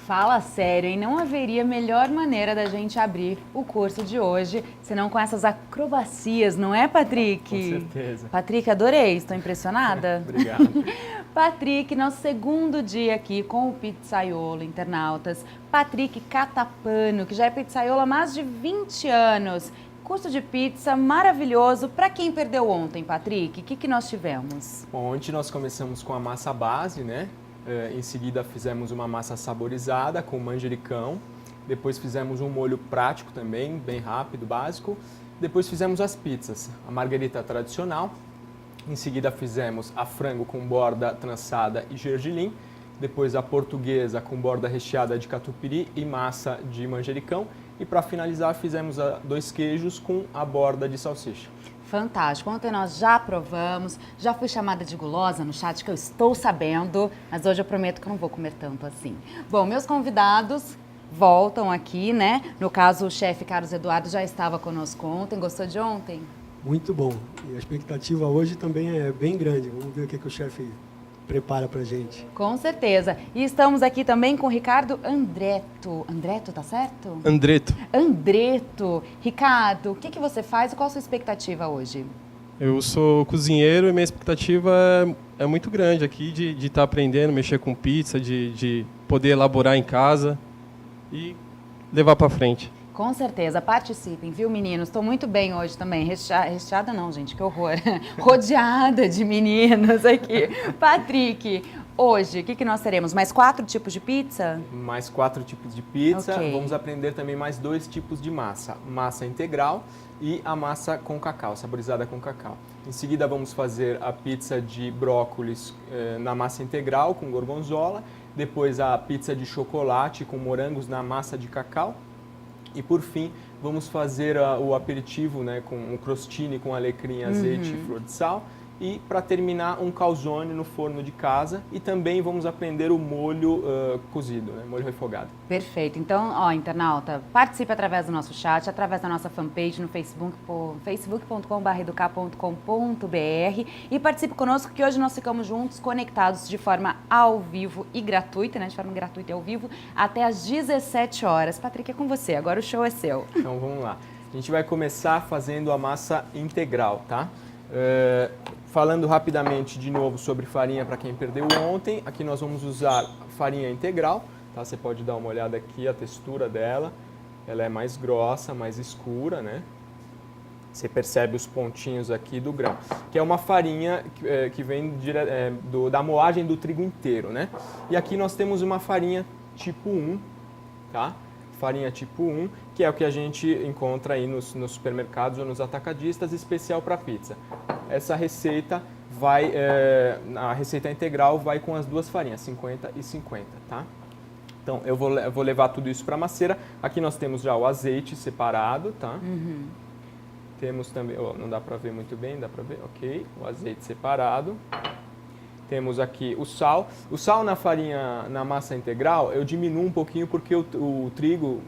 Fala sério, hein? Não haveria melhor maneira da gente abrir o curso de hoje, senão com essas acrobacias, não é, Patrick? Com certeza. Patrick, adorei, estou impressionada. Obrigado. Patrick, nosso segundo dia aqui com o Pizzaiolo Internautas. Patrick Catapano, que já é pizzaiolo há mais de 20 anos. Curso de pizza maravilhoso. Para quem perdeu ontem, Patrick, o que nós tivemos? Bom, ontem nós começamos com a massa base, né? Em seguida fizemos uma massa saborizada com manjericão. Depois fizemos um molho prático também, bem rápido, básico. Depois fizemos as pizzas, a marguerita tradicional. Em seguida fizemos a frango com borda trançada e gergelim. Depois a portuguesa com borda recheada de catupiry e massa de manjericão. E para finalizar fizemos dois queijos com a borda de salsicha. Fantástico. Ontem nós já provamos, já fui chamada de gulosa no chat, que eu estou sabendo, mas hoje eu prometo que eu não vou comer tanto assim. Bom, meus convidados voltam aqui, né? No caso, o chefe Carlos Eduardo já estava conosco ontem. Gostou de ontem? Muito bom. E a expectativa hoje também é bem grande. Vamos ver o que o chefe prepara pra gente. Com certeza. E estamos aqui também com o Ricardo Andretto. Andretto, tá certo? Andretto. Andretto. Ricardo, o que você faz e qual a sua expectativa hoje? Eu sou cozinheiro e minha expectativa é muito grande aqui de estar aprendendo, mexer com pizza, de poder elaborar em casa e levar para frente. Com certeza, participem, viu, meninos? Estou muito bem hoje também. Recheada não, gente, que horror. Rodeada de meninos aqui. Patrick, hoje, o que nós teremos? Mais 4 tipos de pizza? Mais 4 tipos de pizza. Ok. Vamos aprender também mais 2 tipos de massa. Massa integral e a massa com cacau, saborizada com cacau. Em seguida vamos fazer a pizza de brócolis na massa integral com gorgonzola. Depois a pizza de chocolate com morangos na massa de cacau. E por fim, vamos fazer o aperitivo, né, com um crostini com alecrim, azeite e flor de sal. E para terminar, um calzone no forno de casa. E também vamos aprender o molho cozido, né, molho refogado. Perfeito. Então, ó, internauta, participe através do nosso chat, através da nossa fanpage no Facebook, facebook.com/educar.com.br e participe conosco que hoje nós ficamos juntos, conectados de forma ao vivo e gratuita, né, de forma gratuita e ao vivo, até às 17 horas. Patrick, é com você, agora o show é seu. Então vamos lá. A gente vai começar fazendo a massa integral, tá? Falando rapidamente de novo sobre farinha para quem perdeu ontem, aqui nós vamos usar farinha integral, tá? Você pode dar uma olhada aqui, a textura dela, ela é mais grossa, mais escura, né? Você percebe os pontinhos aqui do grão, que é uma farinha que vem da moagem do trigo inteiro, né? E aqui nós temos uma farinha tipo 1, tá? Farinha tipo 1, que é o que a gente encontra aí nos supermercados ou nos atacadistas, especial para pizza. Essa receita a receita integral vai com as duas farinhas, 50 e 50, tá? Então, eu vou levar tudo isso para a maceira. Aqui nós temos já o azeite separado, tá? Temos também, não dá para ver muito bem, dá para ver? Ok, o azeite separado. Temos aqui o sal. O sal na farinha, na massa integral, eu diminuo um pouquinho porque o trigo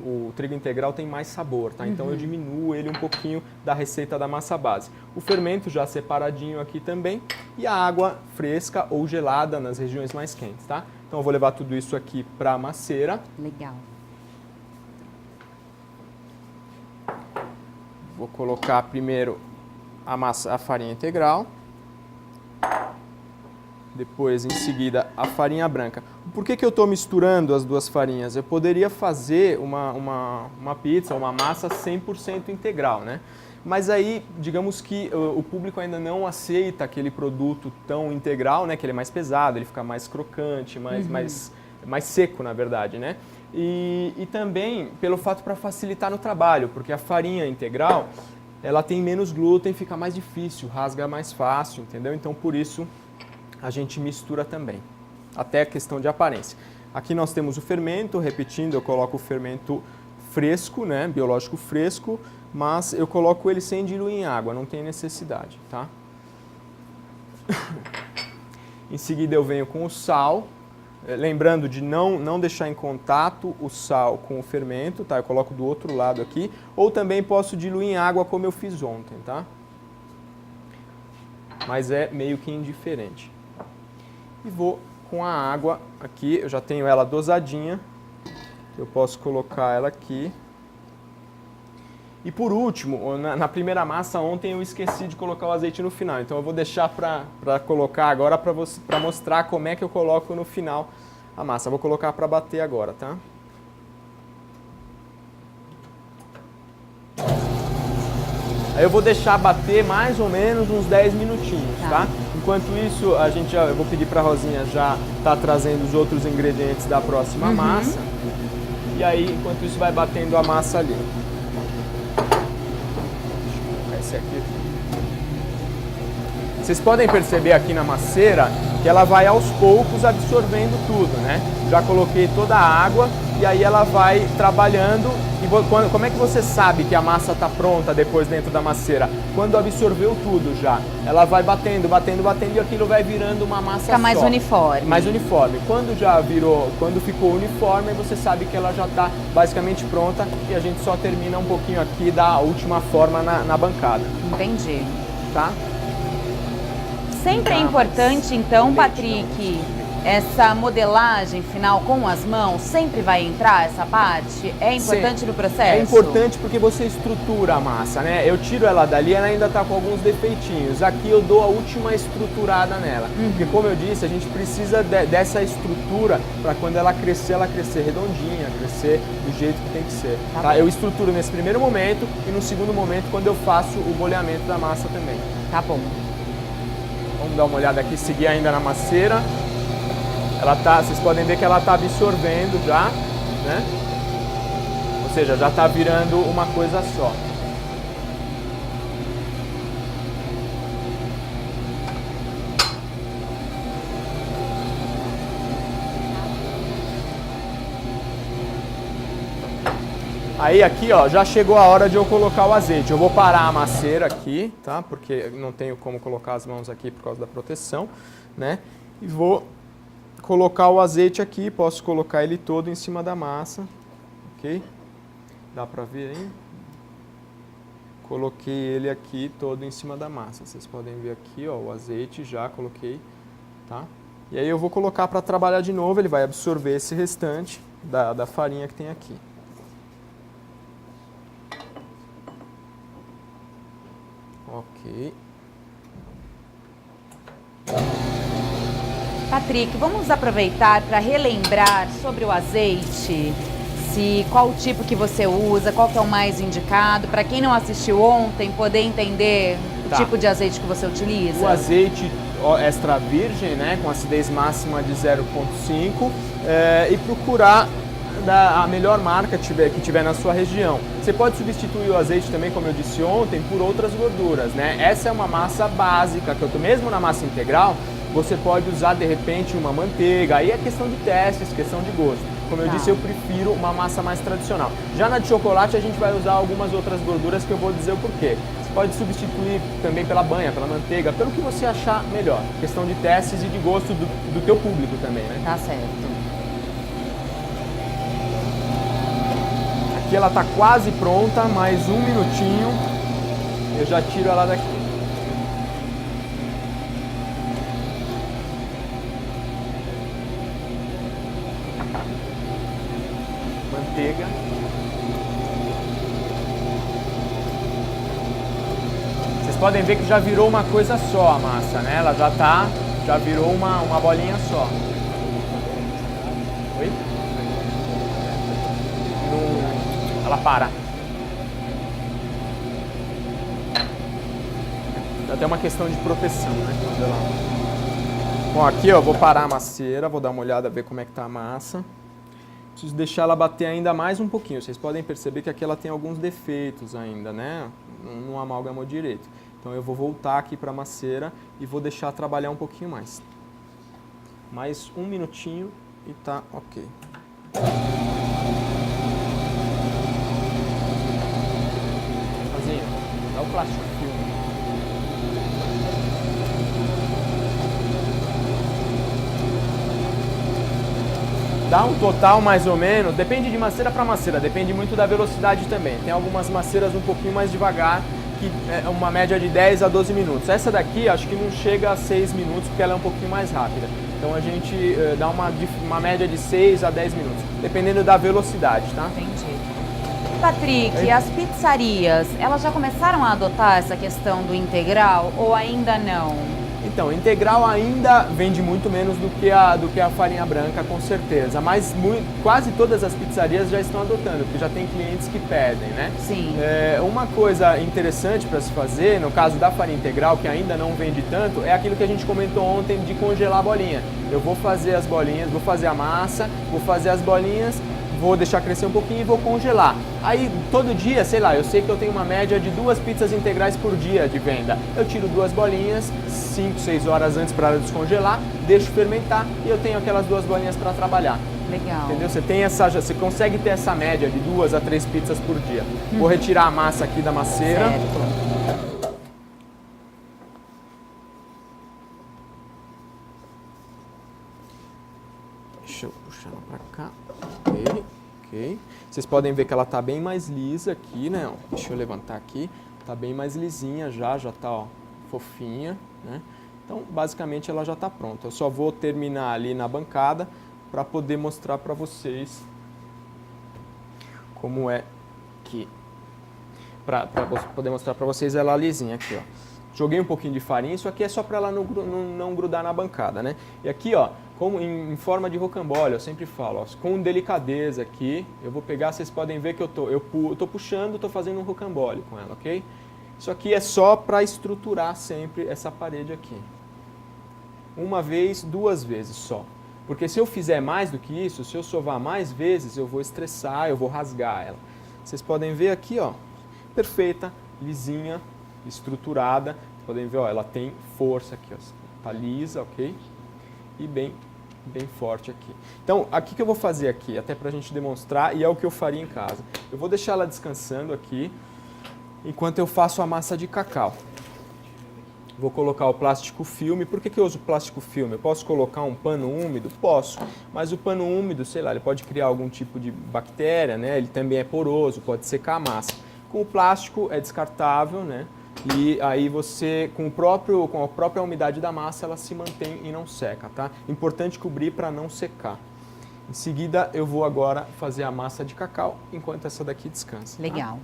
integral tem mais sabor, tá? Então eu diminuo ele um pouquinho da receita da massa base. O fermento já separadinho aqui também e a água fresca ou gelada nas regiões mais quentes, tá? Então eu vou levar tudo isso aqui para a maceira. Legal. Vou colocar primeiro a farinha integral. Depois, em seguida, a farinha branca. Por que eu estou misturando as duas farinhas? Eu poderia fazer uma pizza, uma massa 100% integral, né? Mas aí, digamos que o público ainda não aceita aquele produto tão integral, né? Que ele é mais pesado, ele fica mais crocante, mais seco, na verdade, né? E também pelo fato para facilitar no trabalho, porque a farinha integral, ela tem menos glúten, fica mais difícil, rasga mais fácil, entendeu? Então, por isso a gente mistura também, até a questão de aparência. Aqui nós temos o fermento, repetindo, eu coloco o fermento fresco, né, biológico fresco, mas eu coloco ele sem diluir em água, não tem necessidade, tá? Em seguida eu venho com o sal, lembrando de não deixar em contato o sal com o fermento, tá? Eu coloco do outro lado aqui, ou também posso diluir em água como eu fiz ontem, tá? Mas é meio que indiferente. E vou com a água aqui, eu já tenho ela dosadinha, Eu posso colocar ela aqui. E por último, na primeira massa ontem eu esqueci de colocar o azeite no final, então eu vou deixar para colocar agora para mostrar como é que eu coloco no final a massa. Vou colocar para bater agora, tá? Aí eu vou deixar bater mais ou menos uns 10 minutinhos, tá? Enquanto isso, eu vou pedir para a Rosinha já tá trazendo os outros ingredientes da próxima massa. E aí, enquanto isso, vai batendo a massa ali. Esse aqui. Vocês podem perceber aqui na masseira que ela vai aos poucos absorvendo tudo, né? Já coloquei toda a água e aí ela vai trabalhando. E como é que você sabe que a massa está pronta depois dentro da masseira? Quando absorveu tudo já. Ela vai batendo, batendo, batendo e aquilo vai virando uma massa Fica mais só. uniforme. Mais uniforme. Quando ficou uniforme, você sabe que ela já está basicamente pronta e a gente só termina um pouquinho aqui da última forma na bancada. Entendi. Tá? Sempre é importante, então, Patrick, essa modelagem final com as mãos, sempre vai entrar essa parte? É importante no processo? É importante porque você estrutura a massa, né? Eu tiro ela dali, ela ainda está com alguns defeitinhos. Aqui eu dou a última estruturada nela. Porque, como eu disse, a gente precisa dessa estrutura para quando ela crescer redondinha, crescer do jeito que tem que ser. Tá? Eu estruturo nesse primeiro momento e no segundo momento quando eu faço o boleamento da massa também. Tá bom. Vamos dar uma olhada aqui, seguir ainda na masseira. Vocês podem ver que ela está absorvendo já, né? Ou seja, já está virando uma coisa só. Aí aqui, ó, já chegou a hora de eu colocar o azeite. Eu vou parar a masseira aqui, tá? Porque não tenho como colocar as mãos aqui por causa da proteção, né? E vou colocar o azeite aqui, posso colocar ele todo em cima da massa, ok? Dá pra ver aí? Coloquei ele aqui todo em cima da massa. Vocês podem ver aqui, ó, o azeite já coloquei, tá? E aí eu vou colocar para trabalhar de novo, ele vai absorver esse restante da farinha que tem aqui. Ok. Patrick, vamos aproveitar para relembrar sobre o azeite, qual o tipo que você usa, qual que é o mais indicado, para quem não assistiu ontem poder entender o tipo de azeite que você utiliza. O azeite extra virgem, né, com acidez máxima de 0,5 e procurar a melhor marca que tiver na sua região. Você pode substituir o azeite também, como eu disse ontem, por outras gorduras, né? Essa é uma massa básica que eu tô mesmo na massa integral. Você pode usar de repente uma manteiga, aí é questão de testes, questão de gosto. Como eu disse, eu prefiro uma massa mais tradicional. Já na de chocolate a gente vai usar algumas outras gorduras que eu vou dizer o porquê. Você pode substituir também pela banha, pela manteiga, pelo que você achar melhor. Questão de testes e de gosto do teu público também, né? Tá certo. Aqui ela tá quase pronta, mais um minutinho, eu já tiro ela daqui. Manteiga. Vocês podem ver que já virou uma coisa só a massa, né? Ela já virou uma bolinha só. Oi? Ela para. É até uma questão de proteção, né? Bom, aqui eu vou parar a masseira, vou dar uma olhada, ver como é que tá a massa. Preciso deixar ela bater ainda mais um pouquinho. Vocês podem perceber que aqui ela tem alguns defeitos ainda, né? Não amalgamou direito. Então eu vou voltar aqui para a masseira e vou deixar trabalhar um pouquinho mais. Mais um minutinho e tá ok. Dá o plástico filme. Dá um total mais ou menos, depende de masseira para masseira, depende muito da velocidade também. Tem algumas maceiras um pouquinho mais devagar, que é uma média de 10 a 12 minutos. Essa daqui acho que não chega a 6 minutos, porque ela é um pouquinho mais rápida. Então a gente dá uma média de 6 a 10 minutos, dependendo da velocidade, tá? Entendi. Patrick, as pizzarias, elas já começaram a adotar essa questão do integral ou ainda não? Então, integral ainda vende muito menos do que a farinha branca, com certeza. Mas quase todas as pizzarias já estão adotando, porque já tem clientes que pedem, né? Sim. Uma coisa interessante para se fazer, no caso da farinha integral, que ainda não vende tanto, é aquilo que a gente comentou ontem de congelar a bolinha. Eu vou fazer as bolinhas, vou fazer a massa, vou fazer as bolinhas, vou deixar crescer um pouquinho e vou congelar. Aí, todo dia, sei lá, eu sei que eu tenho uma média de 2 pizzas integrais por dia de venda. Eu tiro 2 bolinhas, 5, 6 horas antes para descongelar, deixo fermentar e eu tenho aquelas 2 bolinhas para trabalhar. Legal. Entendeu? Você consegue ter essa média de 2 a 3 pizzas por dia. Vou retirar a massa aqui da maceira. Certo. Deixa eu puxar ela para cá. Ok. Vocês podem ver que ela tá bem mais lisa aqui, né? Deixa eu levantar aqui. Tá bem mais lisinha já tá, ó, fofinha, né? Então, basicamente, ela já tá pronta. Eu só vou terminar ali na bancada para poder mostrar para vocês como é que... Para poder mostrar para vocês ela lisinha aqui, ó. Joguei um pouquinho de farinha, isso aqui é só para ela não grudar na bancada, né? E aqui, ó, como em forma de rocambole, eu sempre falo, ó, com delicadeza aqui, eu vou pegar, vocês podem ver que eu tô puxando, tô fazendo um rocambole com ela, ok? Isso aqui é só para estruturar sempre essa parede aqui. Uma vez, 2 vezes só. Porque se eu fizer mais do que isso, se eu sovar mais vezes, eu vou estressar, eu vou rasgar ela. Vocês podem ver aqui, ó, perfeita, lisinha, estruturada. Vocês podem ver, ó, ela tem força aqui, ó, tá lisa, ok? E bem forte aqui. Então, aqui que eu vou fazer aqui, até pra gente demonstrar, e é o que eu faria em casa. Eu vou deixar ela descansando aqui, enquanto eu faço a massa de cacau. Vou colocar o plástico filme. Por que eu uso plástico filme? Eu posso colocar um pano úmido? Posso, mas o pano úmido, sei lá, ele pode criar algum tipo de bactéria, né? Ele também é poroso, pode secar a massa. Com o plástico é descartável, né? E aí você, com a própria umidade da massa, ela se mantém e não seca, tá? Importante cobrir para não secar. Em seguida, eu vou agora fazer a massa de cacau, enquanto essa daqui descansa. Tá? Legal.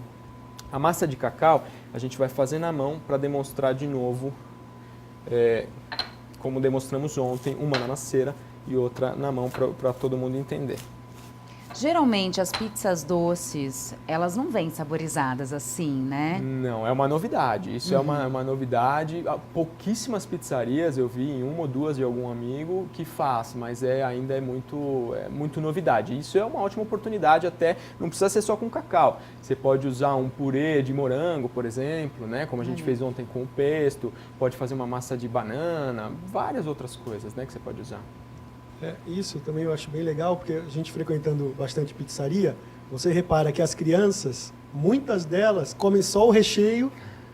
A massa de cacau, a gente vai fazer na mão para demonstrar de novo, como demonstramos ontem, uma na maceira e outra na mão para todo mundo entender. Geralmente as pizzas doces, elas não vêm saborizadas assim, né? Não, é uma novidade. Isso é uma novidade. Pouquíssimas pizzarias eu vi, em 1 ou 2 de algum amigo que faz, mas ainda é muito novidade. Isso é uma ótima oportunidade até, não precisa ser só com cacau. Você pode usar um purê de morango, por exemplo, né? Como a gente fez ontem com o pesto, pode fazer uma massa de banana, várias outras coisas, né, que você pode usar. Isso também eu acho bem legal, porque a gente frequentando bastante pizzaria, você repara que as crianças, muitas delas, comem só o recheio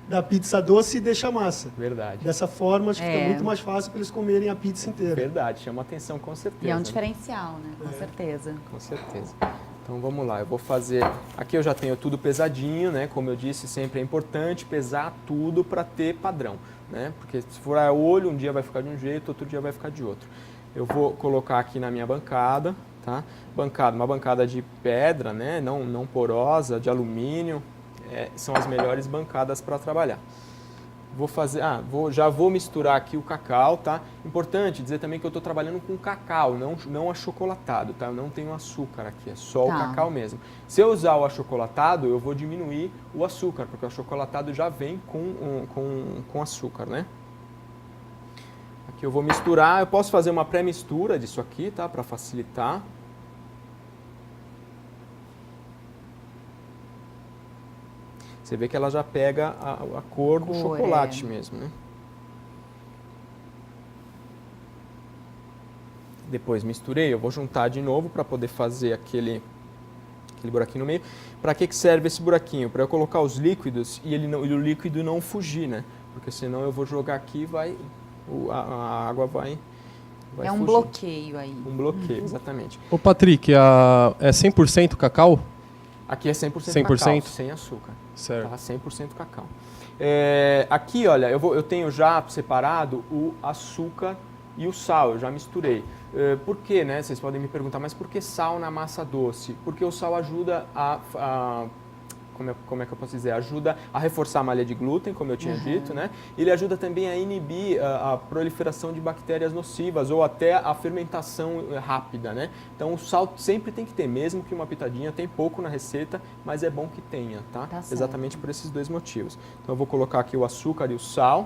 da pizza doce e deixa a massa. Verdade. Dessa forma, acho que fica muito mais fácil para eles comerem a pizza inteira. Verdade, chama atenção com certeza. E é um diferencial, né? Com certeza. Com certeza. Então vamos lá, eu vou fazer... Aqui eu já tenho tudo pesadinho, né? Como eu disse, sempre é importante pesar tudo para ter padrão, né? Porque se for a olho, um dia vai ficar de um jeito, outro dia vai ficar de outro. Eu vou colocar aqui na minha bancada, tá? Uma bancada de pedra, né? Não porosa, de alumínio. São as melhores bancadas para trabalhar. Vou fazer, já vou misturar aqui o cacau, tá? Importante dizer também que eu estou trabalhando com cacau, não achocolatado, tá? Eu não tenho açúcar aqui, é só o cacau mesmo. Se eu usar o achocolatado, eu vou diminuir o açúcar, porque o achocolatado já vem com açúcar, né? Aqui eu vou misturar, eu posso fazer uma pré-mistura disso aqui, tá? Para facilitar. Você vê que ela já pega a cor do chocolate mesmo, né? Depois misturei, eu vou juntar de novo para poder fazer aquele buraquinho no meio. Para que serve esse buraquinho? Para eu colocar os líquidos e o líquido não fugir, né? Porque senão eu vou jogar aqui e a água vai É um fugir. bloqueio aí. Um bloqueio, exatamente. Ô Patrick, é 100% cacau? Aqui é 100%, 100%? cacau, sem açúcar. Certo. Tá? 100% cacau. Aqui, olha, eu tenho já separado o açúcar e o sal, eu já misturei. Por quê, né? Vocês podem me perguntar, mas por que sal na massa doce? Porque o sal ajuda como é que eu posso dizer? Ajuda a reforçar a malha de glúten, como eu tinha dito, né? Ele ajuda também a inibir a proliferação de bactérias nocivas ou até a fermentação rápida, né? Então o sal sempre tem que ter, mesmo que uma pitadinha, tem pouco na receita, mas é bom que tenha, tá? Exatamente por esses dois motivos. Então eu vou colocar aqui o açúcar e o sal,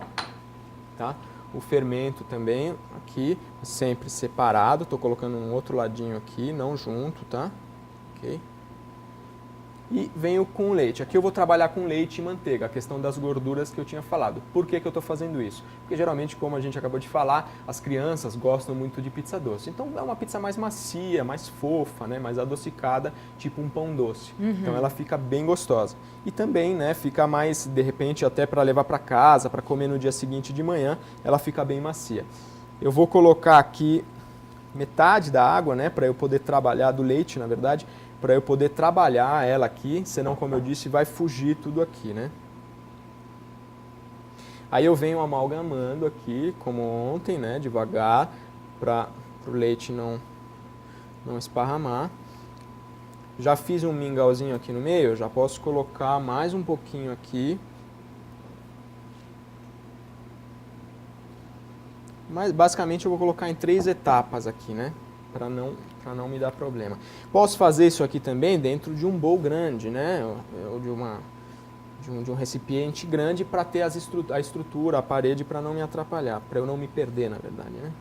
tá? O fermento também aqui, sempre separado, estou colocando um outro ladinho aqui, não junto, tá? Ok? E venho com leite. Aqui eu vou trabalhar com leite e manteiga, a questão das gorduras que eu tinha falado. Por que eu estou fazendo isso? Porque geralmente, como a gente acabou de falar, as crianças gostam muito de pizza doce. Então é uma pizza mais macia, mais fofa, né? Mais adocicada, tipo um pão doce. Então ela fica bem gostosa. E também, né, fica mais, de repente, até para levar para casa, para comer no dia seguinte de manhã, ela fica bem macia. Eu vou colocar aqui metade da água, né, para eu poder trabalhar, do leite, na verdade, para eu poder trabalhar ela aqui, senão, como eu disse, vai fugir tudo aqui, né? Aí eu venho amalgamando aqui, como ontem, né, devagar, para o leite não esparramar. Já fiz um mingauzinho aqui no meio, já posso colocar mais um pouquinho aqui. Mas basicamente eu vou colocar em 3 etapas aqui, né? Para não me dar problema. Posso fazer isso aqui também dentro de um bowl grande, né? Ou de um recipiente grande para ter a estrutura, a parede, para não me atrapalhar, para eu não me perder, na verdade, né?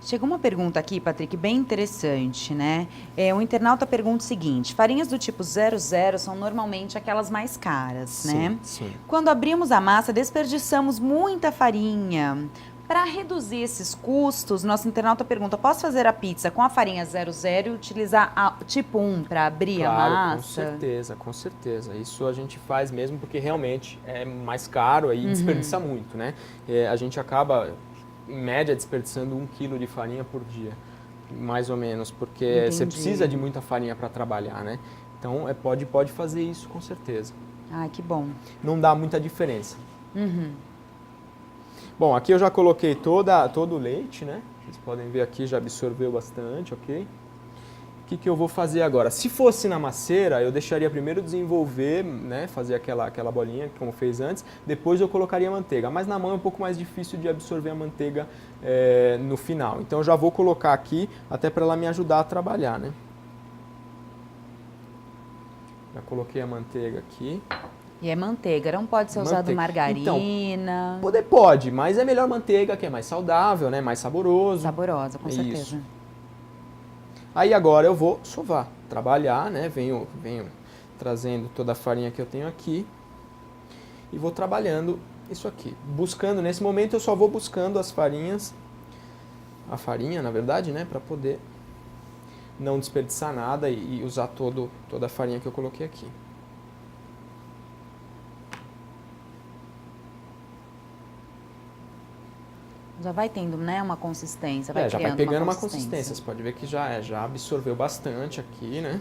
Chegou uma pergunta aqui, Patrick, bem interessante, né? O internauta pergunta o seguinte: farinhas do tipo 00 são normalmente aquelas mais caras, né? Sim. Quando abrimos a massa, desperdiçamos muita farinha. Para reduzir esses custos, nosso internauta pergunta: posso fazer a pizza com a farinha 00 e utilizar a tipo 1 para abrir a massa? Com certeza. Isso a gente faz mesmo porque realmente é mais caro e desperdiça muito, né? A gente acaba, em média, desperdiçando 1 quilo de farinha por dia, mais ou menos, porque você precisa de muita farinha para trabalhar, né? Então, pode fazer isso com certeza. Ah, que bom. Não dá muita diferença. Bom, aqui eu já coloquei todo o leite, né? Vocês podem ver aqui, já absorveu bastante, ok? O que eu vou fazer agora? Se fosse na masseira, eu deixaria primeiro desenvolver, né? Fazer aquela bolinha, como fez antes. Depois eu colocaria a manteiga. Mas na mão é um pouco mais difícil de absorver a manteiga no final. Então eu já vou colocar aqui, até para ela me ajudar a trabalhar, né? Já coloquei a manteiga aqui. E é manteiga, não pode ser usado margarina. Então, pode, mas é melhor manteiga, que é mais saudável, né? Mais saboroso. Saborosa, com certeza. Isso. Aí agora eu vou sovar, trabalhar, né? Venho trazendo toda a farinha que eu tenho aqui e vou trabalhando isso aqui. Buscando, nesse momento eu só vou buscando as farinhas, a farinha, na verdade, né? Para poder não desperdiçar nada e usar toda a farinha que eu coloquei aqui. Já vai tendo, né, uma consistência, já vai pegando uma consistência. Você pode ver que já absorveu bastante aqui, né?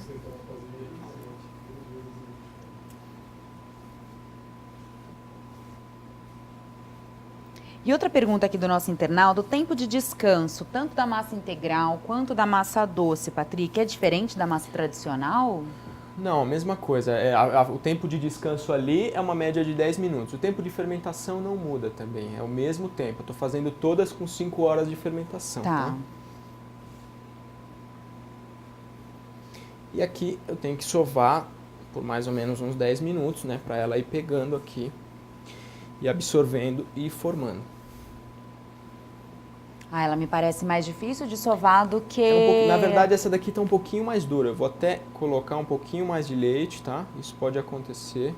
E outra pergunta aqui do nosso internauta: o tempo de descanso, tanto da massa integral quanto da massa doce, Patrick, é diferente da massa tradicional? Não, a mesma coisa. O tempo de descanso ali é uma média de 10 minutos. O tempo de fermentação não muda também, é o mesmo tempo. Eu estou fazendo todas com 5 horas de fermentação. Tá? E aqui eu tenho que sovar por mais ou menos uns 10 minutos, né? Para ela ir pegando aqui e absorvendo e formando. Ela me parece mais difícil de sovar do que... Na verdade, essa daqui está um pouquinho mais dura. Eu vou até colocar um pouquinho mais de leite, tá? Isso pode acontecer.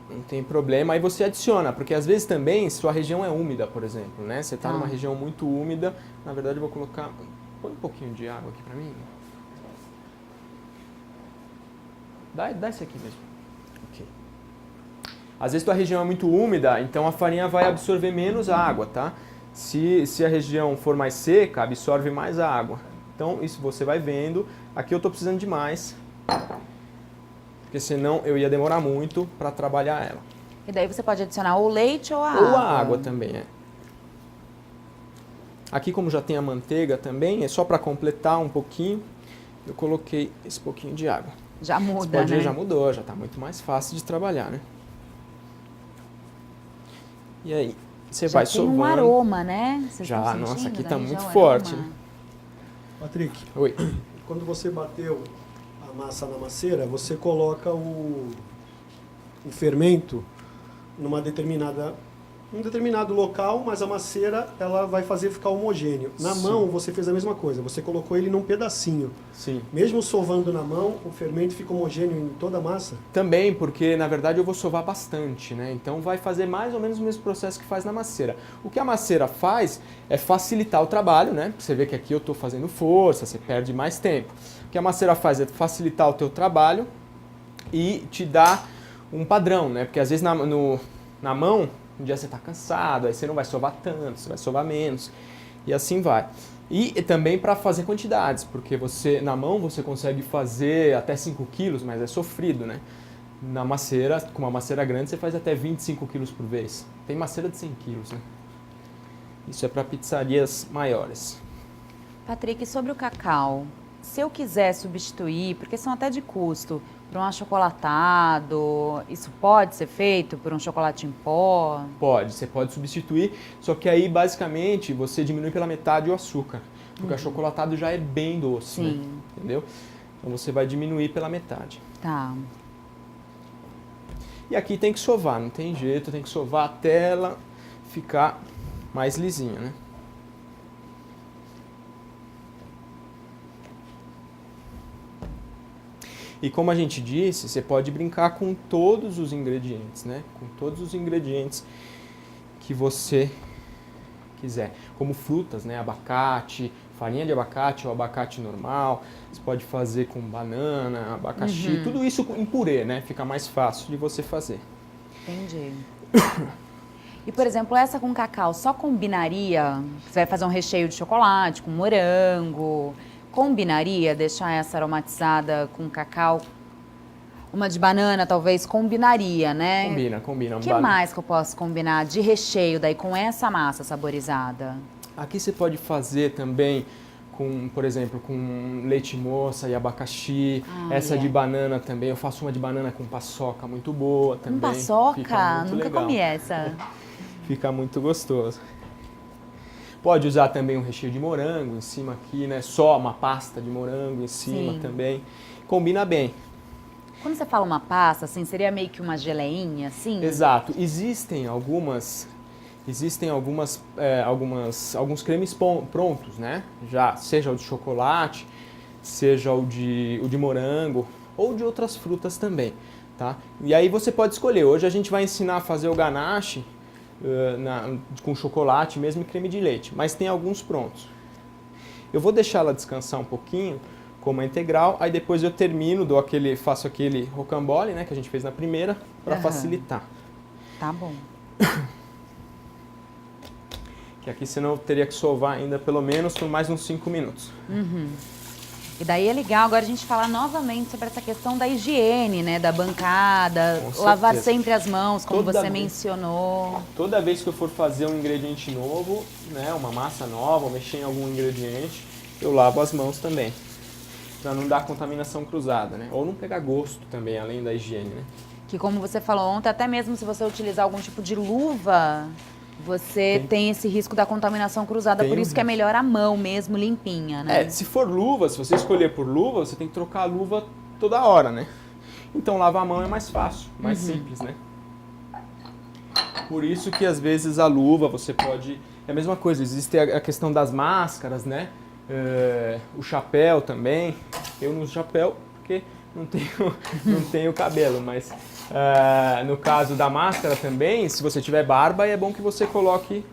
Não tem problema. Aí você adiciona, porque às vezes também sua região é úmida, por exemplo, né? Você está numa região muito úmida. Na verdade, eu vou colocar... Põe um pouquinho de água aqui para mim. Dá esse aqui mesmo. Ok. Às vezes tua região é muito úmida, então a farinha vai absorver menos água, tá? Se a região for mais seca, absorve mais a água. Então isso você vai vendo. Aqui eu estou precisando de mais, porque senão eu ia demorar muito para trabalhar ela. E daí você pode adicionar ou leite ou a Ou água. a água também, Aqui, como já tem a manteiga também, é só para completar um pouquinho, eu coloquei esse pouquinho de água. Já Você muda, pode ver, né? já mudou, já está muito mais fácil de trabalhar, né? E aí, você Já vai tem sovando. um aroma, né? Vocês Já, estão nossa, sentindo aqui tá daí muito já o forte, aroma? né? Patrick, Oi. quando você bateu a massa na masseira, você coloca o fermento num determinado local, mas a masseira ela vai fazer ficar homogêneo. Na Sim. mão você fez a mesma coisa, você colocou ele num pedacinho. Sim. Mesmo sovando na mão, o fermento fica homogêneo em toda a massa? Também, porque na verdade eu vou sovar bastante, né? Então vai fazer mais ou menos o mesmo processo que faz na macieira. O que a macieira faz é facilitar o trabalho, né? Você vê que aqui eu estou fazendo força, você perde mais tempo. O que a macieira faz é facilitar o teu trabalho e te dar um padrão, né? Porque às vezes na mão, um dia você está cansado, aí você não vai sovar tanto, você vai sovar menos, e assim vai. E também para fazer quantidades, porque na mão você consegue fazer até 5 quilos, mas é sofrido, né? Na macieira, com uma macieira grande, você faz até 25 quilos por vez. Tem macieira de 100 quilos, né? Isso é para pizzarias maiores. Patrick, sobre o cacau, se eu quiser substituir, porque são até de custo, por um achocolatado, isso pode ser feito por um chocolate em pó? Pode, você pode substituir, só que aí basicamente você diminui pela metade o açúcar, porque o achocolatado já é bem doce, Sim. né? Entendeu? Então você vai diminuir pela metade. Tá. E aqui tem que sovar, não tem jeito, tem que sovar até ela ficar mais lisinha, né? E como a gente disse, você pode brincar com todos os ingredientes, né? Com todos os ingredientes que você quiser. Como frutas, né? Abacate, farinha de abacate ou abacate normal. Você pode fazer com banana, abacaxi, tudo isso em purê, né? Fica mais fácil de você fazer. Entendi. E, por exemplo, essa com cacau só combinaria? Você vai fazer um recheio de chocolate com morango. Combinaria deixar essa aromatizada com cacau? Uma de banana, talvez, combinaria, né? Combina. O que mais que eu posso combinar de recheio daí com essa massa saborizada? Aqui você pode fazer também com, por exemplo, com leite moça e abacaxi. Essa de banana também. Eu faço uma de banana com paçoca muito boa também. Com paçoca? Fica muito Nunca legal. comi essa. Fica muito gostoso. Pode usar também um recheio de morango em cima aqui, né? Só uma pasta de morango em cima Sim. também. Combina bem. Quando você fala uma pasta, assim, seria meio que uma geleinha, assim? Exato. Existem alguns cremes prontos, né? Já, seja o de chocolate, seja o de morango ou de outras frutas também, tá? E aí você pode escolher. Hoje a gente vai ensinar a fazer o ganache com chocolate mesmo e creme de leite, mas tem alguns prontos. Eu vou deixar ela descansar um pouquinho como a integral, aí depois eu termino, faço aquele rocambole, né, que a gente fez na primeira, para facilitar. Tá bom. Que aqui senão eu teria que sovar ainda pelo menos por mais uns 5 minutos. E daí é legal agora a gente falar novamente sobre essa questão da higiene, né? Da bancada, Com lavar certeza. sempre as mãos, como Toda você vez. mencionou. Toda vez que eu for fazer um ingrediente novo, né, uma massa nova, ou mexer em algum ingrediente, eu lavo as mãos também. Para não dar contaminação cruzada, né? Ou não pegar gosto também, além da higiene, né? Que como você falou ontem, até mesmo se você utilizar algum tipo de luva, você tem esse risco da contaminação cruzada. Tem Por um isso que é melhor a mão mesmo, limpinha, né? Se for luva, se você escolher por luva, você tem que trocar a luva toda hora, né? Então lavar a mão é mais fácil, mais simples, né? Por isso que às vezes a luva você pode... É a mesma coisa, existe a questão das máscaras, né? O chapéu também. Eu não uso chapéu porque não tenho cabelo, mas no caso da máscara também, se você tiver barba, é bom que você coloque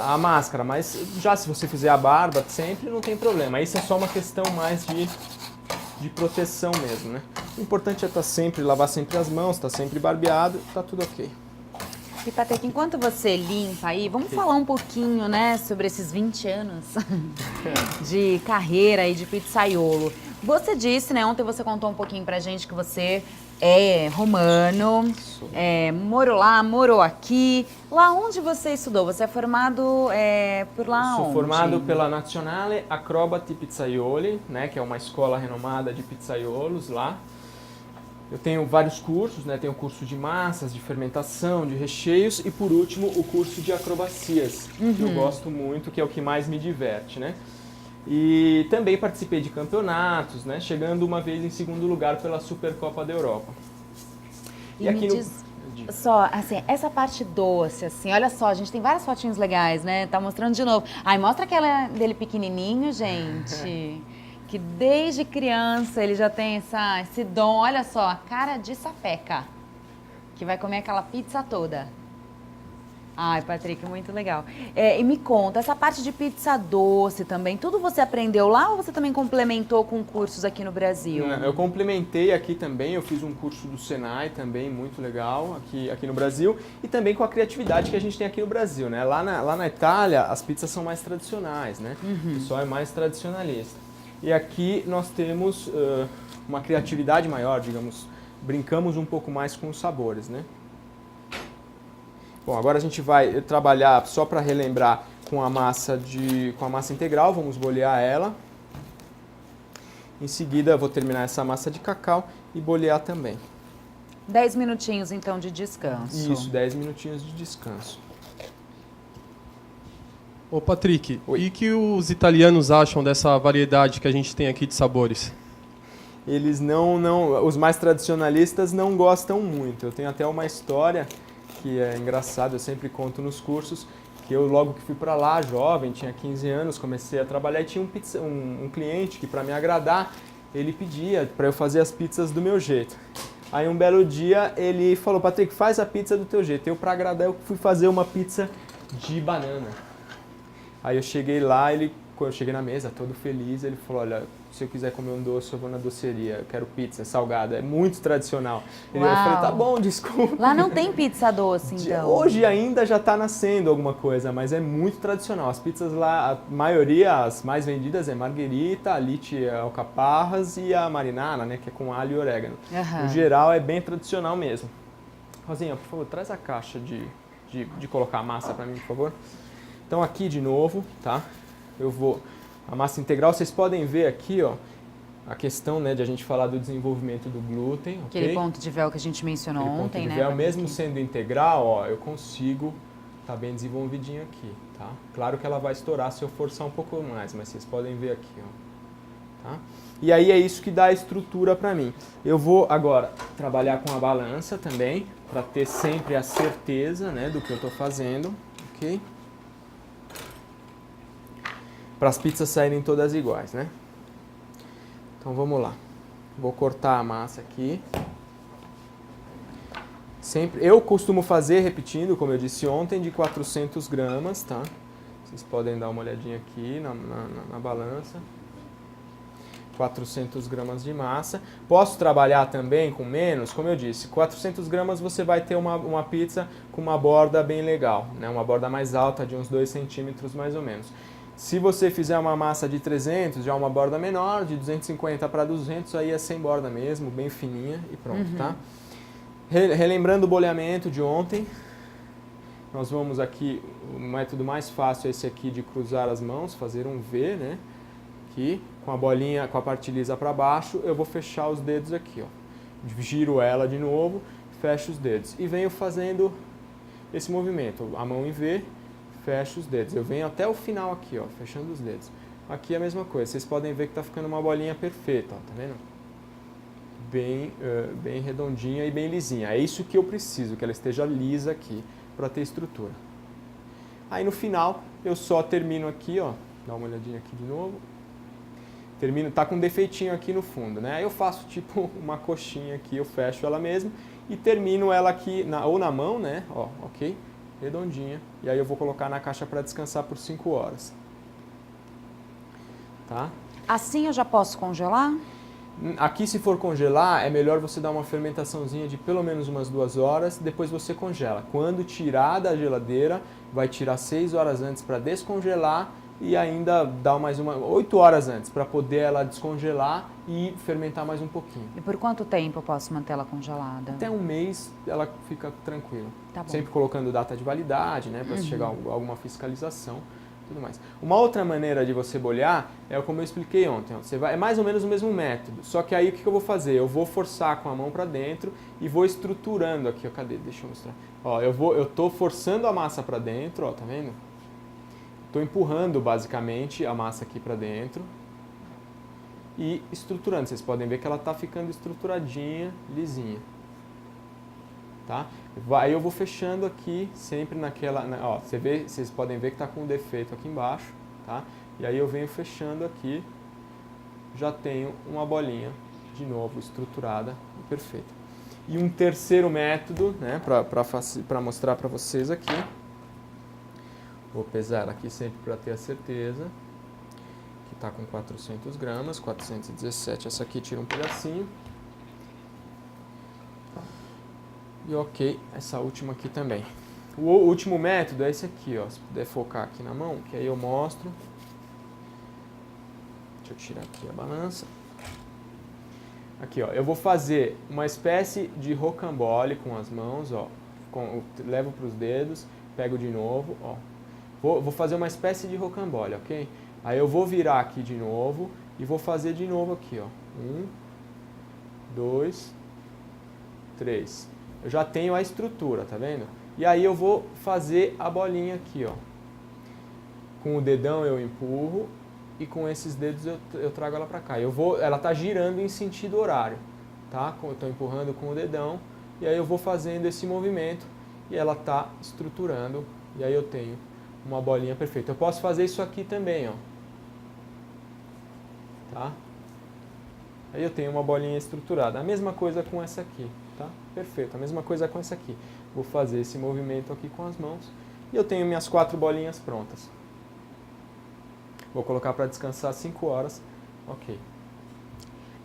a máscara, mas já se você fizer a barba sempre, não tem problema. Isso é só uma questão mais de proteção mesmo, né? O importante é lavar sempre as mãos, estar sempre barbeado, tá tudo ok. E Patrick, enquanto você limpa aí, vamos falar um pouquinho, né, sobre esses 20 anos de carreira aí de pizzaiolo. Você disse, né, ontem você contou um pouquinho pra gente que você é romano, morou lá, morou aqui. Lá onde você estudou? Você é formado por lá Sou onde? formado pela Nazionale Acrobati Pizzaioli, né, que é uma escola renomada de pizzaiolos lá. Eu tenho vários cursos, né, tenho o curso de massas, de fermentação, de recheios e, por último, o curso de acrobacias, que eu gosto muito, que é o que mais me diverte, né? E também participei de campeonatos, né, chegando uma vez em segundo lugar pela Supercopa da Europa. E me diz só, assim, essa parte doce, assim, olha só, a gente tem várias fotinhos legais, né? Tá mostrando de novo. Ai, mostra aquela dele pequenininho, gente. Que desde criança ele já tem esse dom. Olha só, a cara de sapeca. Que vai comer aquela pizza toda. Ai, Patrick, muito legal. E me conta, essa parte de pizza doce também, tudo você aprendeu lá ou você também complementou com cursos aqui no Brasil? Não, eu complementei aqui também, eu fiz um curso do Senai também, muito legal, aqui no Brasil, e também com a criatividade que a gente tem aqui no Brasil, né? Lá na Itália, as pizzas são mais tradicionais, né? O pessoal é mais tradicionalista. E aqui nós temos uma criatividade maior, digamos, brincamos um pouco mais com os sabores, né? Bom, agora a gente vai trabalhar, só para relembrar, com a massa integral, vamos bolear ela. Em seguida eu vou terminar essa massa de cacau e bolear também. 10 minutinhos então de descanso. Isso, 10 minutinhos de descanso. Ô Patrick, Oi. e que os italianos acham dessa variedade que a gente tem aqui de sabores? Eles os mais tradicionalistas não gostam muito. Eu tenho até uma história que é engraçada, eu sempre conto nos cursos, que eu logo que fui para lá, jovem, tinha 15 anos, comecei a trabalhar e tinha um cliente que, para me agradar, ele pedia para eu fazer as pizzas do meu jeito. Aí um belo dia ele falou, Patrick, faz a pizza do teu jeito. Eu, para agradar, eu fui fazer uma pizza de banana. Aí eu cheguei lá, quando eu cheguei na mesa, todo feliz, ele falou, olha, se eu quiser comer um doce, eu vou na doceria, eu quero pizza salgada, é muito tradicional. Eu falei, tá bom, desculpa. Lá não tem pizza doce, então? Hoje ainda já está nascendo alguma coisa, mas é muito tradicional. As pizzas lá, a maioria, as mais vendidas é margherita, a lite alcaparras e a marinara, né, que é com alho e orégano. No geral é bem tradicional mesmo. Rosinha, por favor, traz a caixa de colocar a massa para mim, por favor. Então aqui de novo, tá? A massa integral, vocês podem ver aqui, ó, a questão, né, de a gente falar do desenvolvimento do glúten, Aquele ponto de véu que a gente mencionou ontem, né? Véu, mesmo sendo integral, ó, eu consigo tá bem desenvolvidinho aqui, tá? Claro que ela vai estourar se eu forçar um pouco mais, mas vocês podem ver aqui, ó, tá? E aí é isso que dá a estrutura para mim. Eu vou agora trabalhar com a balança também, para ter sempre a certeza, né, do que eu tô fazendo, ok? Para as pizzas saírem todas iguais, né? Então vamos lá. Vou cortar a massa aqui. Eu costumo fazer, repetindo, como eu disse ontem, de 400 gramas, tá? Vocês podem dar uma olhadinha aqui na balança. 400 gramas de massa. Posso trabalhar também com menos, como eu disse, 400 gramas você vai ter uma pizza com uma borda bem legal, né? Uma borda mais alta, de uns 2 centímetros mais ou menos. Se você fizer uma massa de 300, já uma borda menor, de 250 para 200, aí é sem borda mesmo, bem fininha e pronto, tá? Relembrando o boleamento de ontem, nós vamos aqui, o método mais fácil é esse aqui de cruzar as mãos, fazer um V, né? Aqui, com a bolinha, com a parte lisa para baixo, eu vou fechar os dedos aqui, ó. Giro ela de novo, fecho os dedos e venho fazendo esse movimento, a mão em V, fecho os dedos. Eu venho até o final aqui, ó, fechando os dedos. Aqui é a mesma coisa, vocês podem ver que tá ficando uma bolinha perfeita, ó, tá vendo? Bem redondinha e bem lisinha. É isso que eu preciso, que ela esteja lisa aqui, para ter estrutura. Aí no final, eu só termino aqui, ó, dá uma olhadinha aqui de novo. Termino, tá com um defeitinho aqui no fundo, né? Aí eu faço tipo uma coxinha aqui, eu fecho ela mesmo e termino ela aqui, ou na mão, né? Ó, ok? Redondinha. E aí eu vou colocar na caixa para descansar por 5 horas. Tá? Assim eu já posso congelar? Aqui, se for congelar, é melhor você dar uma fermentaçãozinha de pelo menos umas 2 horas, depois você congela. Quando tirar da geladeira, vai tirar 6 horas antes para descongelar e ainda dá mais 8 horas antes, para poder ela descongelar e fermentar mais um pouquinho. E por quanto tempo eu posso mantê-la congelada? Até um mês ela fica tranquila. Tá bom. Sempre colocando data de validade, né, para se chegar a alguma fiscalização, tudo mais. Uma outra maneira de você bolhar é como eu expliquei ontem. Ó, é mais ou menos o mesmo método, só que aí o que eu vou fazer? Eu vou forçar com a mão para dentro e vou estruturando aqui, ó, cadê? Deixa eu mostrar. Ó, eu tô forçando a massa para dentro, ó, tá vendo? Tô empurrando basicamente a massa aqui para dentro e estruturando. Vocês podem ver que ela tá ficando estruturadinha, lisinha. Tá? Aí eu vou fechando aqui, sempre naquela... Ó, vocês podem ver que está com um defeito aqui embaixo, tá? E aí eu venho fechando aqui, já tenho uma bolinha, de novo, estruturada e perfeita. E um terceiro método, né, para mostrar para vocês aqui, vou pesar aqui sempre para ter a certeza, que está com 400 gramas, 417, essa aqui tira um pedacinho. E ok, essa última aqui também. O último método é esse aqui, ó. Se puder focar aqui na mão, que aí eu mostro. Deixa eu tirar aqui a balança. Aqui, ó. Eu vou fazer uma espécie de rocambole com as mãos, ó. Levo para os dedos, pego de novo, ó. Vou fazer uma espécie de rocambole, ok? Aí eu vou virar aqui de novo e vou fazer de novo aqui, ó. 1, 2, 3. Eu já tenho a estrutura, tá vendo? E aí eu vou fazer a bolinha aqui, ó. Com o dedão eu empurro e com esses dedos eu trago ela pra cá. Ela tá girando em sentido horário, tá? Eu tô empurrando com o dedão e aí eu vou fazendo esse movimento e ela tá estruturando e aí eu tenho uma bolinha perfeita. Eu posso fazer isso aqui também, ó. Tá? Aí eu tenho uma bolinha estruturada. A mesma coisa com essa aqui. Tá? Perfeito, a mesma coisa com essa aqui. Vou fazer esse movimento aqui com as mãos e eu tenho minhas 4 bolinhas prontas. Vou colocar para descansar 5 horas. Ok.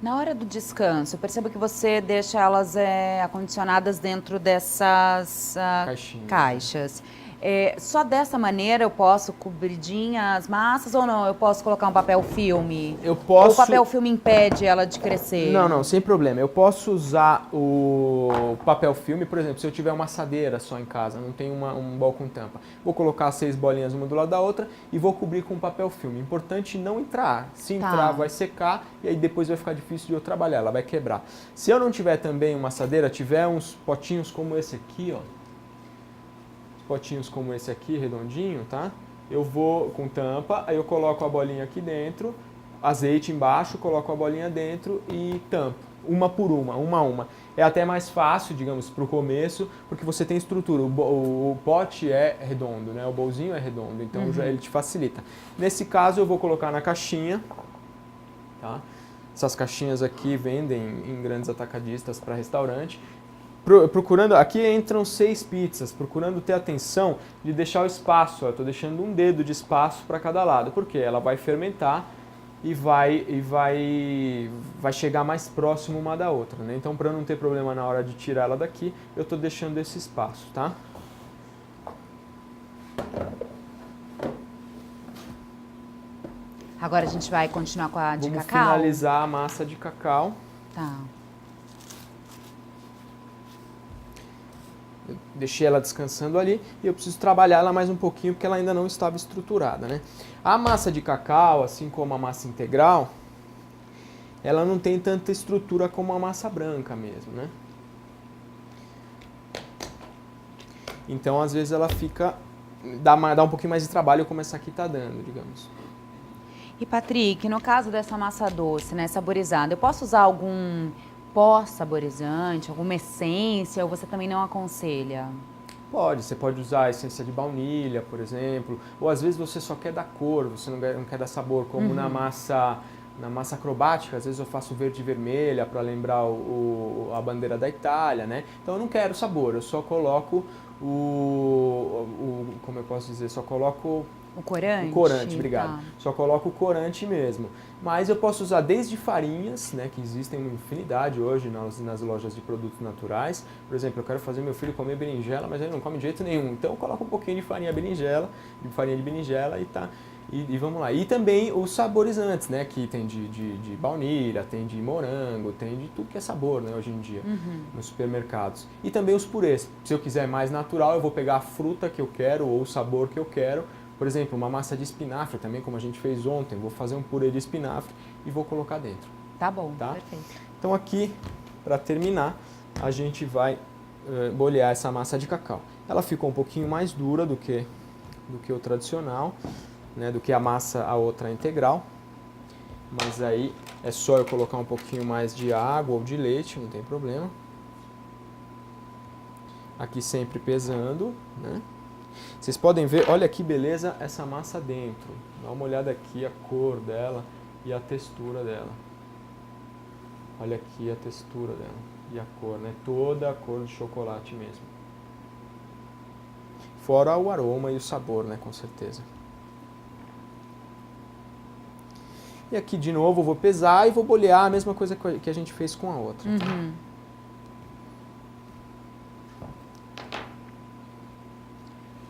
Na hora do descanso, eu percebo que você deixa elas acondicionadas dentro dessas caixas. Só dessa maneira eu posso cobridinha as massas ou não? Eu posso colocar um papel filme? Eu posso... Ou o papel filme impede ela de crescer? Não, sem problema. Eu posso usar o papel filme, por exemplo, se eu tiver uma assadeira só em casa, não tenho um bowl com tampa. Vou colocar 6 bolinhas uma do lado da outra e vou cobrir com papel filme. Importante não entrar. Se entrar, vai secar e aí depois vai ficar difícil de eu trabalhar, ela vai quebrar. Se eu não tiver também uma assadeira, tiver uns potinhos como esse aqui, ó. Potinhos como esse aqui, redondinho, tá? Eu vou com tampa, aí eu coloco a bolinha aqui dentro, azeite embaixo, coloco a bolinha dentro e tampo, uma por uma, uma a uma. É até mais fácil, digamos, para o começo, porque você tem estrutura. O pote é redondo, né? O bolzinho é redondo, então já ele te facilita. Nesse caso eu vou colocar na caixinha, tá? Essas caixinhas aqui vendem em grandes atacadistas para restaurante. Procurando, aqui entram 6 pizzas, procurando ter atenção de deixar o espaço, eu estou deixando um dedo de espaço para cada lado, porque ela vai fermentar e vai chegar mais próximo uma da outra, né? Então, para não ter problema na hora de tirar ela daqui, eu estou deixando esse espaço, tá? Agora a gente vai continuar com a de Vamos cacau? finalizar a massa de cacau. Tá. Eu deixei ela descansando ali e eu preciso trabalhar ela mais um pouquinho porque ela ainda não estava estruturada, né? A massa de cacau, assim como a massa integral, ela não tem tanta estrutura como a massa branca mesmo, né? Então, às vezes ela fica... dá um pouquinho mais de trabalho como essa aqui está dando, digamos. E Patrick, no caso dessa massa doce, né, saborizada, eu posso usar algum pó saborizante, alguma essência, ou você também não aconselha? Você pode usar a essência de baunilha, por exemplo, ou às vezes você só quer dar cor, você não quer dar sabor, como na massa acrobática, às vezes eu faço verde e vermelha para lembrar a bandeira da Itália, né? Então eu não quero sabor, eu só coloco como eu posso dizer, só coloco... O corante? O corante, obrigado. Tá. Só coloco o corante mesmo. Mas eu posso usar desde farinhas, né, que existem uma infinidade hoje nas lojas de produtos naturais. Por exemplo, eu quero fazer meu filho comer berinjela, mas ele não come de jeito nenhum. Então eu coloco um pouquinho de farinha de berinjela e tá. E vamos lá. E também os saborizantes, né? Que tem de baunilha, tem de morango, tem de tudo que é sabor, né? Hoje em dia, nos supermercados. E também os purês. Se eu quiser mais natural, eu vou pegar a fruta que eu quero ou o sabor que eu quero. Por exemplo, uma massa de espinafre também, como a gente fez ontem. Vou fazer um purê de espinafre e vou colocar dentro. Tá bom, Tá? perfeito. Então aqui, para terminar, a gente vai bolear essa massa de cacau. Ela ficou um pouquinho mais dura do que o tradicional, né, do que a massa, a outra integral. Mas aí é só eu colocar um pouquinho mais de água ou de leite, não tem problema. Aqui sempre pesando, né? Vocês podem ver, olha que beleza essa massa dentro. Dá uma olhada aqui a cor dela e a textura dela. Olha aqui a textura dela e a cor, né? Toda a cor de chocolate mesmo. Fora o aroma e o sabor, né? Com certeza. E aqui de novo eu vou pesar e vou bolear a mesma coisa que a gente fez com a outra.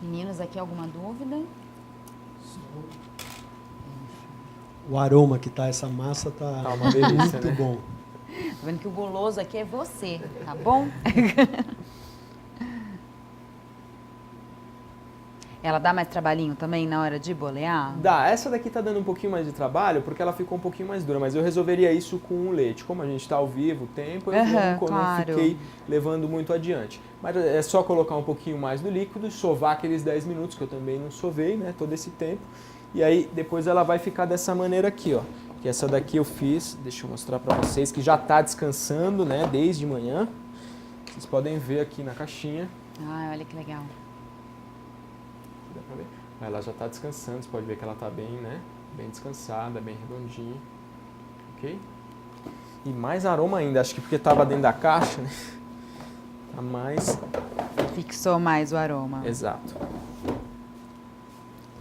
Meninos, aqui alguma dúvida? O aroma que tá essa massa tá uma delícia, muito né? bom. Tô vendo que o guloso aqui é você, tá bom? Ela dá mais trabalhinho também na hora de bolear? Dá, essa daqui tá dando um pouquinho mais de trabalho porque ela ficou um pouquinho mais dura, mas eu resolveria isso com o leite. Como a gente tá ao vivo o tempo, eu não claro. fiquei levando muito adiante. Mas é só colocar um pouquinho mais do líquido, sovar aqueles 10 minutos, que eu também não sovei, né, todo esse tempo. E aí depois ela vai ficar dessa maneira aqui, ó. Que essa daqui eu fiz, deixa eu mostrar pra vocês, que já tá descansando, né, desde manhã. Vocês podem ver aqui na caixinha. Ai, olha que legal. Dá pra ver? Ela já está descansando, você pode ver que ela está bem, né? Bem descansada, bem redondinha. Ok? E mais aroma ainda, acho que porque estava dentro da caixa, né? Tá mais... Fixou mais o aroma. Exato.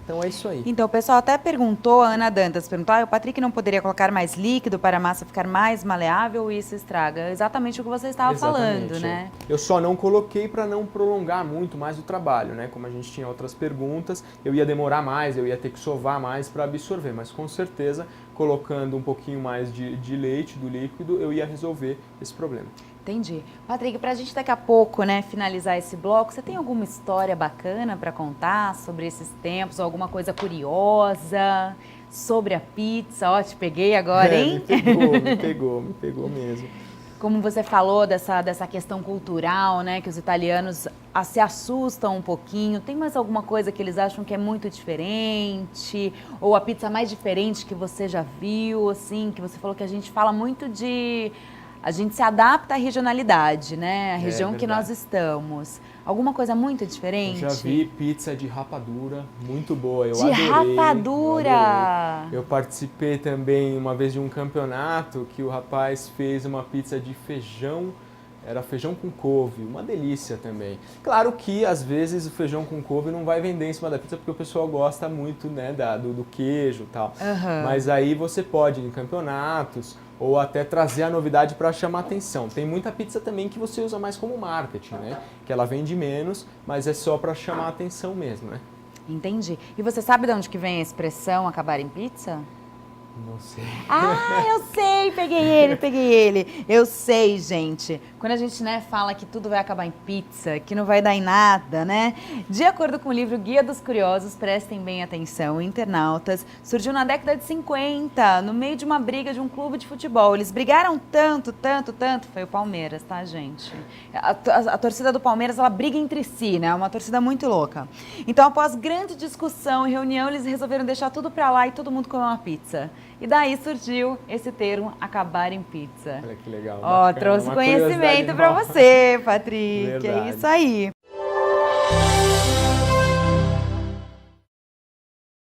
Então é isso aí. Então, o pessoal até perguntou, a Ana Dantas perguntou, o Patrick não poderia colocar mais líquido para a massa ficar mais maleável e isso estraga? Exatamente o que você estava falando, né? Eu só não coloquei para não prolongar muito mais o trabalho, né? Como a gente tinha outras perguntas, eu ia demorar mais, eu ia ter que sovar mais para absorver, mas com certeza, colocando um pouquinho mais de leite, do líquido, eu ia resolver esse problema. Entendi. Patrick, pra gente daqui a pouco, né, finalizar esse bloco, você tem alguma história bacana para contar sobre esses tempos, ou alguma coisa curiosa sobre a pizza? Ó, te peguei agora, hein? Me pegou mesmo. Como você falou dessa questão cultural, né, que os italianos se assustam um pouquinho. Tem mais alguma coisa que eles acham que é muito diferente? Ou a pizza mais diferente que você já viu, assim, que você falou que a gente fala muito de... A gente se adapta à regionalidade, né? A região que nós estamos. Alguma coisa muito diferente? Eu já vi pizza de rapadura, muito boa. Eu de adorei. Rapadura! Eu participei também uma vez de um campeonato que o rapaz fez uma pizza de feijão. Era feijão com couve, uma delícia também. Claro que às vezes o feijão com couve não vai vender em cima da pizza porque o pessoal gosta muito, né, do queijo e tal. Mas aí você pode ir em campeonatos ou até trazer a novidade para chamar atenção. Tem muita pizza também que você usa mais como marketing, né? Que ela vende menos, mas é só para chamar atenção mesmo, né? Entendi. E você sabe de onde que vem a expressão acabar em pizza? Não sei. Ah, eu sei, peguei ele. Eu sei, gente. Quando a gente, né, fala que tudo vai acabar em pizza, que não vai dar em nada, né? De acordo com o livro Guia dos Curiosos, prestem bem atenção, internautas, surgiu na década de 50, no meio de uma briga de um clube de futebol. Eles brigaram tanto, foi o Palmeiras, tá, gente? A torcida do Palmeiras, ela briga entre si, né? É uma torcida muito louca. Então, após grande discussão e reunião, eles resolveram deixar tudo pra lá e todo mundo comer uma pizza. E daí surgiu esse termo, acabar em pizza. Olha que legal. Ó, trouxe conhecimento para você, Patrick. Verdade. É isso aí.